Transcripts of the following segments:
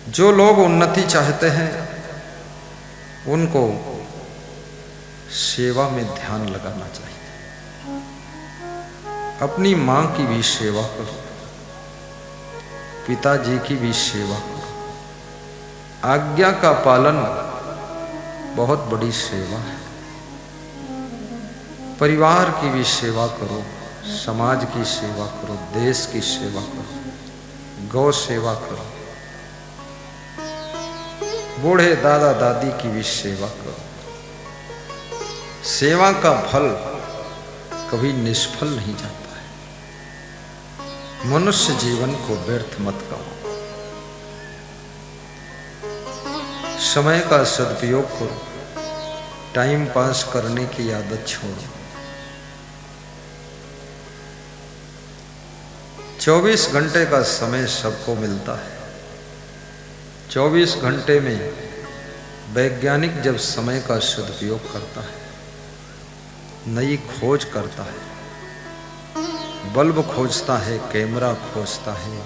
जो लोग उन्नति चाहते हैं उनको सेवा में ध्यान लगाना चाहिए। अपनी मां की भी सेवा करो, पिताजी की भी सेवा करो। आज्ञा का पालन बहुत बड़ी सेवा है। परिवार की भी सेवा करो, समाज की सेवा करो, देश की सेवा करो, गौ सेवा करो, बूढ़े दादा दादी की भी सेवा करो। सेवा का फल कभी निष्फल नहीं जाता है। मनुष्य जीवन को व्यर्थ मत गवाओ। समय का सदुपयोग करो, टाइम पास करने की आदत छोड़ो। 24 घंटे का समय सबको मिलता है। 24 घंटे में वैज्ञानिक जब समय का सदुपयोग करता है, नई खोज करता है, बल्ब खोजता है, कैमरा खोजता है,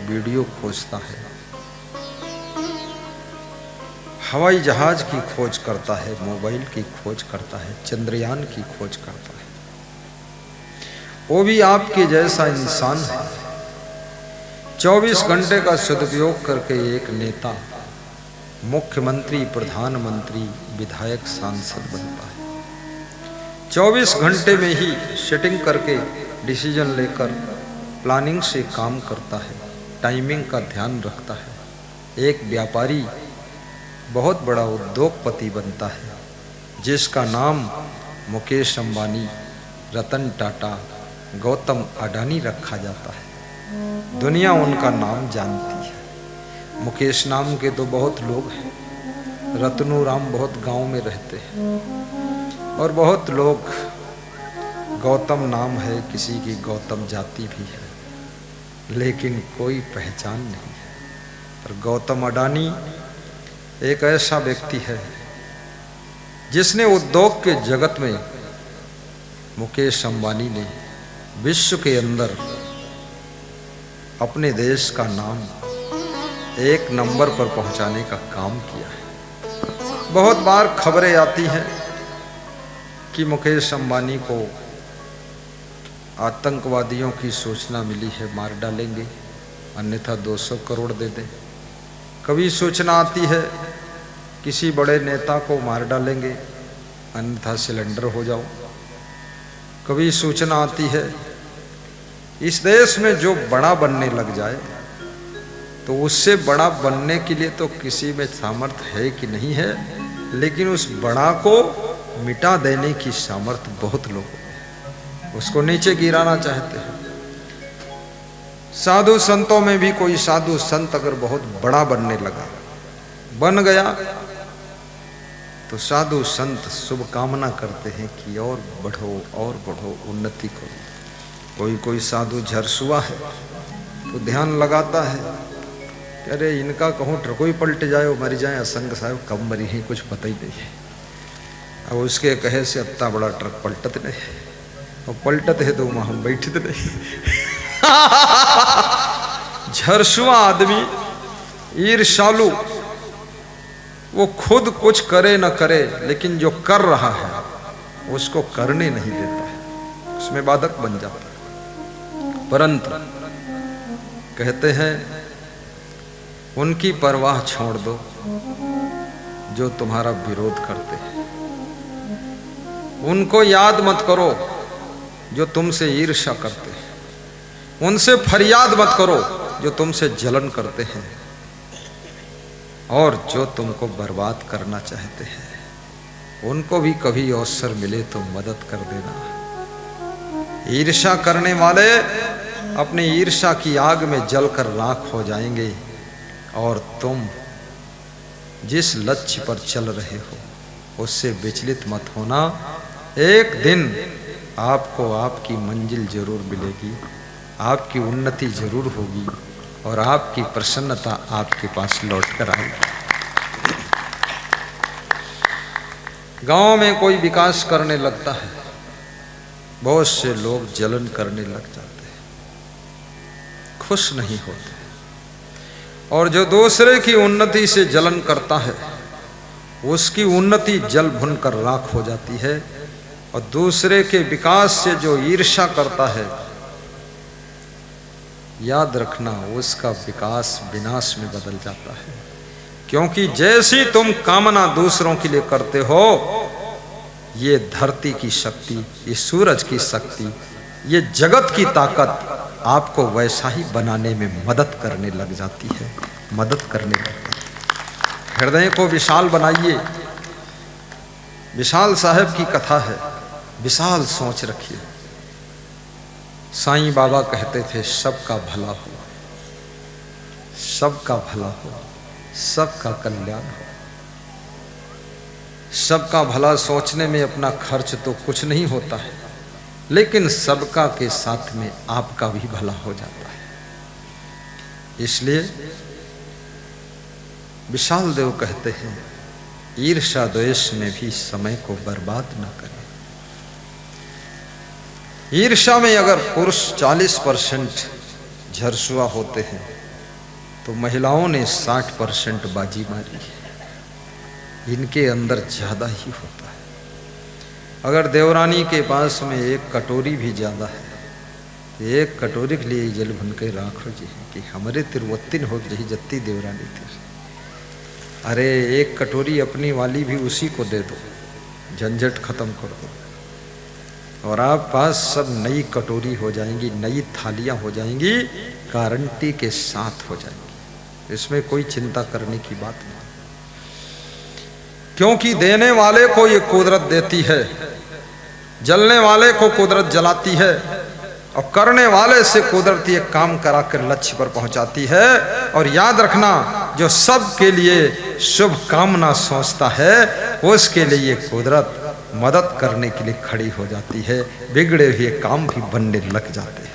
वीडियो खोजता है, हवाई जहाज की खोज करता है, मोबाइल की खोज करता है, चंद्रयान की खोज करता है, वो भी आपके जैसा इंसान है। 24 घंटे का सदुपयोग करके एक नेता मुख्यमंत्री, प्रधानमंत्री, विधायक, सांसद बनता है। 24 घंटे में ही सेटिंग करके डिसीजन लेकर प्लानिंग से काम करता है, टाइमिंग का ध्यान रखता है। एक व्यापारी बहुत बड़ा उद्योगपति बनता है, जिसका नाम मुकेश अंबानी, रतन टाटा, गौतम अडानी रखा जाता है। दुनिया उनका नाम जानती है। मुकेश नाम के तो बहुत लोग हैं, रतनू राम बहुत गांव में रहते हैं, और बहुत लोग, गौतम नाम है, किसी की गौतम जाति भी है, लेकिन कोई पहचान नहीं है। पर गौतम अडानी एक ऐसा व्यक्ति है जिसने उद्योग के जगत में, मुकेश अंबानी ने विश्व के अंदर अपने देश का नाम एक नंबर पर पहुंचाने का काम किया है। बहुत बार खबरें आती हैं कि मुकेश अंबानी को आतंकवादियों की सूचना मिली है, मार डालेंगे, अन्यथा 200 करोड़ दे दें। कभी सूचना आती है किसी बड़े नेता को मार डालेंगे, अन्यथा सिलेंडर हो जाओ। कभी सूचना आती है इस देश में जो बड़ा बनने लग जाए तो उससे बड़ा बनने के लिए तो किसी में सामर्थ्य है कि नहीं है, लेकिन उस बड़ा को मिटा देने की सामर्थ्य बहुत लोगों में, उसको नीचे गिराना चाहते हैं। साधु संतों में भी कोई साधु संत अगर बहुत बड़ा बनने लगा, बन गया, तो साधु संत शुभकामना करते हैं कि और बढ़ो, उन्नति करो। कोई साधु झरसुआ है तो ध्यान लगाता है कि अरे इनका कहूँ ट्रको ही पलट जाए, मर जाए, असंग साहब कब मरी है कुछ पता ही नहीं है। अब उसके कहे से इतना बड़ा ट्रक पलटत नहीं, और पलटत है तो वहाँ हम बैठते नहीं। झरसुआ आदमी, ईर्ष्यालु, वो खुद कुछ करे न करे, लेकिन जो कर रहा है उसको करने नहीं देता है, उसमें बाधक बन जाता है। परंतु कहते हैं उनकी परवाह छोड़ दो जो तुम्हारा विरोध करते हैं, उनको याद मत करो जो तुमसे ईर्ष्या करते हैं, उनसे फरियाद मत करो जो तुमसे जलन करते हैं, और जो तुमको बर्बाद करना चाहते हैं उनको भी कभी अवसर मिले तो मदद कर देना। ईर्ष्या करने वाले अपनी ईर्ष्या की आग में जलकर राख हो जाएंगे, और तुम जिस लक्ष्य पर चल रहे हो उससे विचलित मत होना। एक दिन आपको आपकी मंजिल जरूर मिलेगी, आपकी उन्नति जरूर होगी, और आपकी प्रसन्नता आपके पास लौट कर आएगी। गांव में कोई विकास करने लगता है, बहुत से लोग जलन करने लग जाते हैं, खुश नहीं होते। और जो दूसरे की उन्नति से जलन करता है उसकी उन्नति जल भुन कर राख हो जाती है, और दूसरे के विकास से जो ईर्ष्या करता है, याद रखना उसका विकास विनाश में बदल जाता है। क्योंकि जैसी तुम कामना दूसरों के लिए करते हो, ये धरती की शक्ति, ये सूरज की शक्ति, ये जगत की ताकत आपको वैसा ही बनाने में मदद करने लग जाती है, मदद करने लगती है। हृदय को विशाल बनाइए। विशाल साहब की कथा है, विशाल सोच रखिए। साईं बाबा कहते थे सबका भला हो, सबका भला हो, सबका कल्याण हो। सबका भला सोचने में अपना खर्च तो कुछ नहीं होता है, लेकिन सबका के साथ में आपका भी भला हो जाता है। इसलिए विशाल देव कहते हैं ईर्ष्या द्वेष में भी समय को बर्बाद न करें। ईर्ष्या में अगर पुरुष 40% झरसुआ होते हैं तो महिलाओं ने 60% बाजी मारी है। इनके अंदर ज्यादा ही होता है। अगर देवरानी के पास में एक कटोरी भी ज्यादा है तो एक कटोरी के लिए जल भन के राखो जी कि हमारे तिरवत्तिन हो रही जत्ती देवरानी थी। अरे एक कटोरी अपनी वाली भी उसी को दे दो, झंझट खत्म कर दो, और आप पास सब नई कटोरी हो जाएंगी, नई थालियां हो जाएंगी, गारंटी के साथ हो जाएंगी। इसमें कोई चिंता करने की बात नहीं। क्योंकि देने वाले को ये कुदरत देती है, जलने वाले को कुदरत जलाती है, और करने वाले से कुदरत ये काम करा कर लक्ष्य पर पहुंचाती है। और याद रखना, जो सब के लिए शुभ कामना सोचता है उसके लिए ये कुदरत मदद करने के लिए खड़ी हो जाती है। बिगड़े हुए काम भी बनने लग जाते हैं।